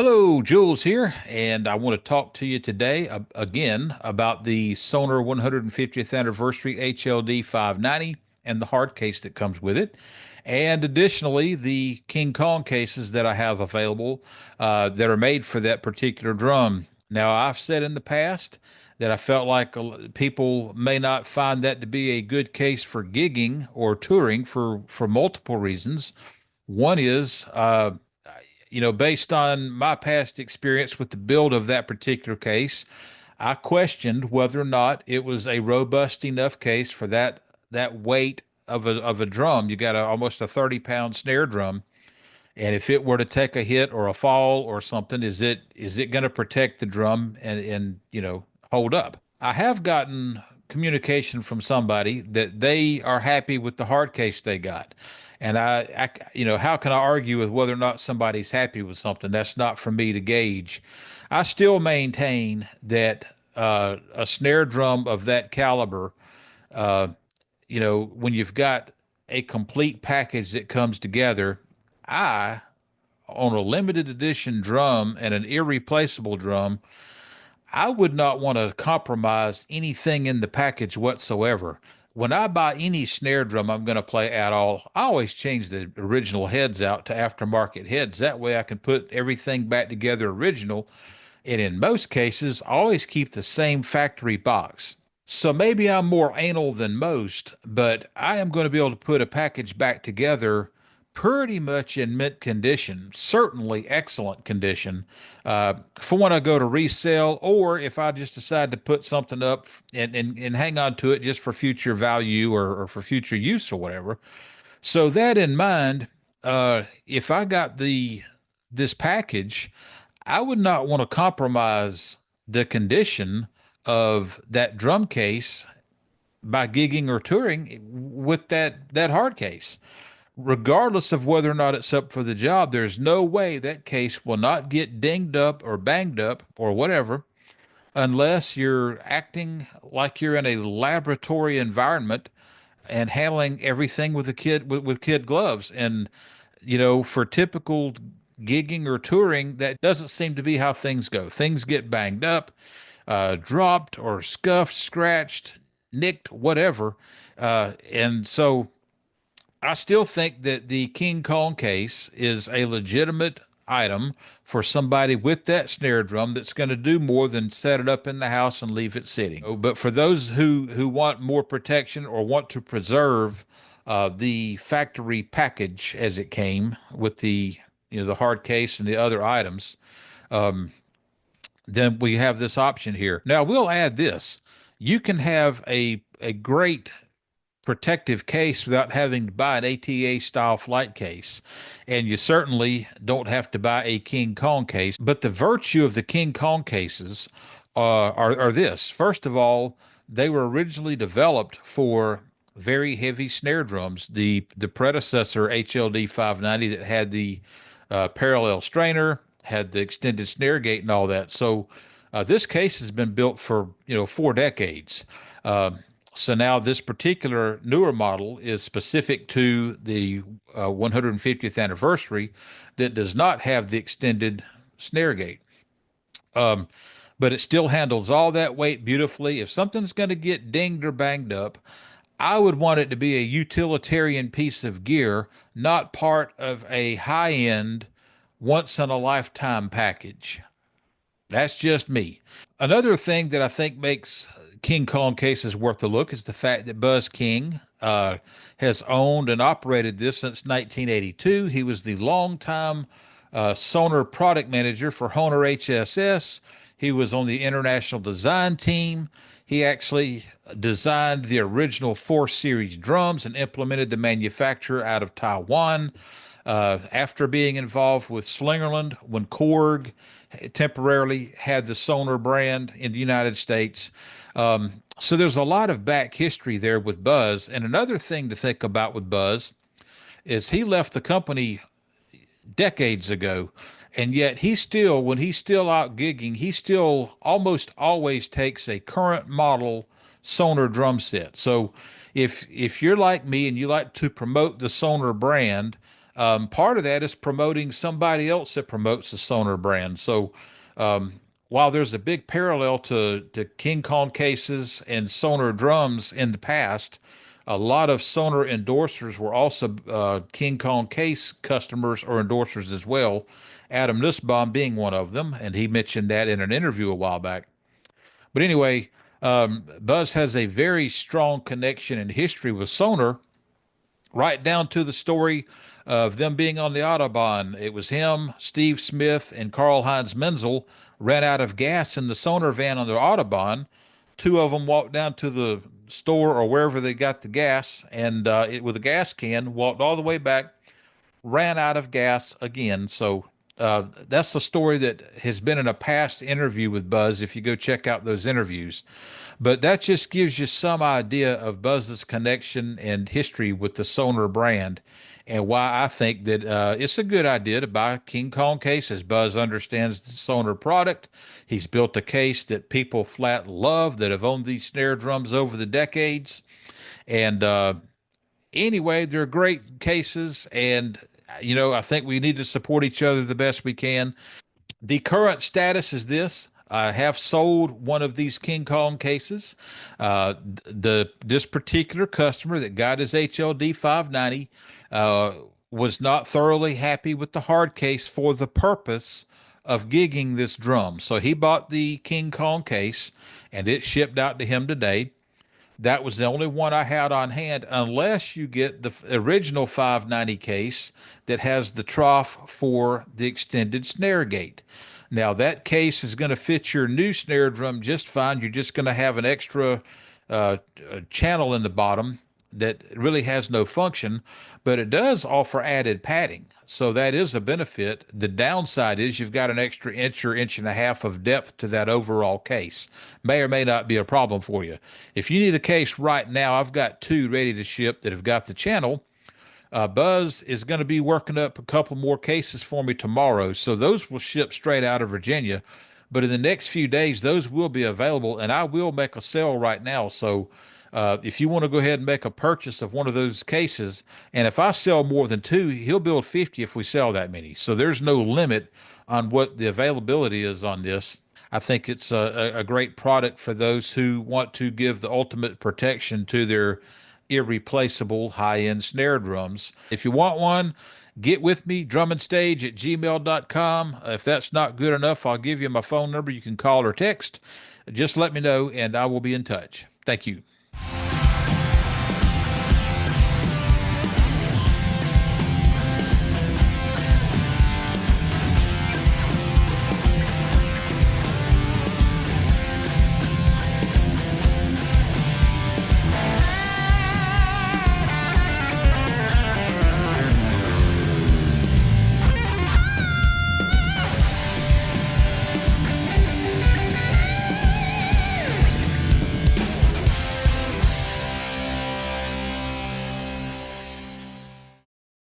Hello, Jules here, and I want to talk to you today again about the Sonar 150th Anniversary HLD 590 and the hard case that comes with it, and additionally the King Kong cases that I have available that are made for that particular drum. Now, I've said in the past that I felt like people may not find that to be a good case for gigging or touring for multiple reasons. One is based on my past experience with the build of that particular case, I questioned whether or not it was a robust enough case for that weight of a drum. You got almost a 30-pound snare drum, and if it were to take a hit or a fall or something, is it going to protect the drum and hold up? I have gotten communication from somebody that they are happy with the hard case they got. And how can I argue with whether or not somebody's happy with something? That's not for me to gauge. I still maintain that a snare drum of that caliber, when you've got a complete package that comes together, I, on a limited edition drum and an irreplaceable drum, I would not want to compromise anything in the package whatsoever. When I buy any snare drum I'm going to play at all, I always change the original heads out to aftermarket heads. That way I can put everything back together original. And in most cases, I always keep the same factory box. So maybe I'm more anal than most, but I am going to be able to put a package back together pretty much in mint condition, certainly excellent condition, for when I go to resell, or if I just decide to put something up and hang on to it just for future value or for future use or whatever. So that in mind, if I got this package, I would not want to compromise the condition of that drum case by gigging or touring with that hard case. Regardless of whether or not it's up for the job, there's no way that case will not get dinged up or banged up or whatever unless you're acting like you're in a laboratory environment and handling everything with a kid with kid gloves. And for typical gigging or touring, that doesn't seem to be how things go. Things get banged up, dropped or scuffed, scratched, nicked, whatever. And so I still think that the King Kong case is a legitimate item for somebody with that snare drum that's going to do more than set it up in the house and leave it sitting. But for those who want more protection or want to preserve the factory package as it came with the hard case and the other items, then we have this option here. Now we'll add this: you can have a great protective case without having to buy an ATA style flight case. And you certainly don't have to buy a King Kong case. But the virtue of the King Kong cases are this. First of all, they were originally developed for very heavy snare drums. The predecessor HLD 590 that had the parallel strainer, had the extended snare gate and all that. So this case has been built for 4 decades. So now this particular newer model is specific to the 150th anniversary that does not have the extended snare gate. Um, but it still handles all that weight beautifully. If something's going to get dinged or banged up, I would want it to be a utilitarian piece of gear, not part of a high-end, once in a lifetime package. That's just me. Another thing that I think makes King Kong cases worth a look is the fact that Buzz King has owned and operated this since 1982. He was the longtime Sonar product manager for Honer HSS. He was on the international design team. He actually designed the original 4 Series drums and implemented the manufacture out of Taiwan. After being involved with Slingerland when Korg temporarily had the Sonar brand in the United States. So there's a lot of back history there with Buzz. And another thing to think about with Buzz is he left the company decades ago. And yet when he's still out gigging, he still almost always takes a current model Sonar drum set. So if you're like me and you like to promote the Sonar brand, Part of that is promoting somebody else that promotes the Sonar brand. So um, while there's a big parallel to King Kong cases and Sonar drums in the past, a lot of Sonar endorsers were also King Kong case customers or endorsers as well. Adam Nussbaum being one of them, and he mentioned that in an interview a while back. But anyway, Buzz has a very strong connection and history with Sonar, right down to the story of them being on the Autobahn. It was him, Steve Smith, and Karl Heinz Menzel ran out of gas in the Sonar van on the Autobahn. Two of them walked down to the store or wherever they got the gas, and with a gas can, walked all the way back, ran out of gas again. So that's a story that has been in a past interview with Buzz. If you go check out those interviews, but that just gives you some idea of Buzz's connection and history with the Sonar brand, and why I think that it's a good idea to buy King Kong cases. Buzz understands the Sonar product. He's built a case that people flat love that have owned these snare drums over the decades, and anyway, they're great cases, and I think we need to support each other the best we can. The current status is this. I have sold one of these King Kong cases. This particular customer that got his HLD 590 was not thoroughly happy with the hard case for the purpose of gigging this drum. So he bought the King Kong case and it shipped out to him today. That was the only one I had on hand, unless you get the original 590 case that has the trough for the extended snare gate. Now, that case is going to fit your new snare drum just fine. You're just going to have an extra uh, channel in the bottom that really has no function, but it does offer added padding. So that is a benefit. The downside is you've got an extra inch or inch and a half of depth to that overall case. May or may not be a problem for you. If you need a case right now, I've got two ready to ship that have got the channel. Buzz is going to be working up a couple more cases for me tomorrow, so those will ship straight out of Virginia. But in the next few days, those will be available, and I will make a sale right now. So if you want to go ahead and make a purchase of one of those cases, and if I sell more than two, he'll build 50 if we sell that many. So there's no limit on what the availability is on this. I think it's a great product for those who want to give the ultimate protection to their irreplaceable high-end snare drums. If you want one, get with me, drumandstage@gmail.com. If that's not good enough, I'll give you my phone number. You can call or text. Just let me know, and I will be in touch. Thank you.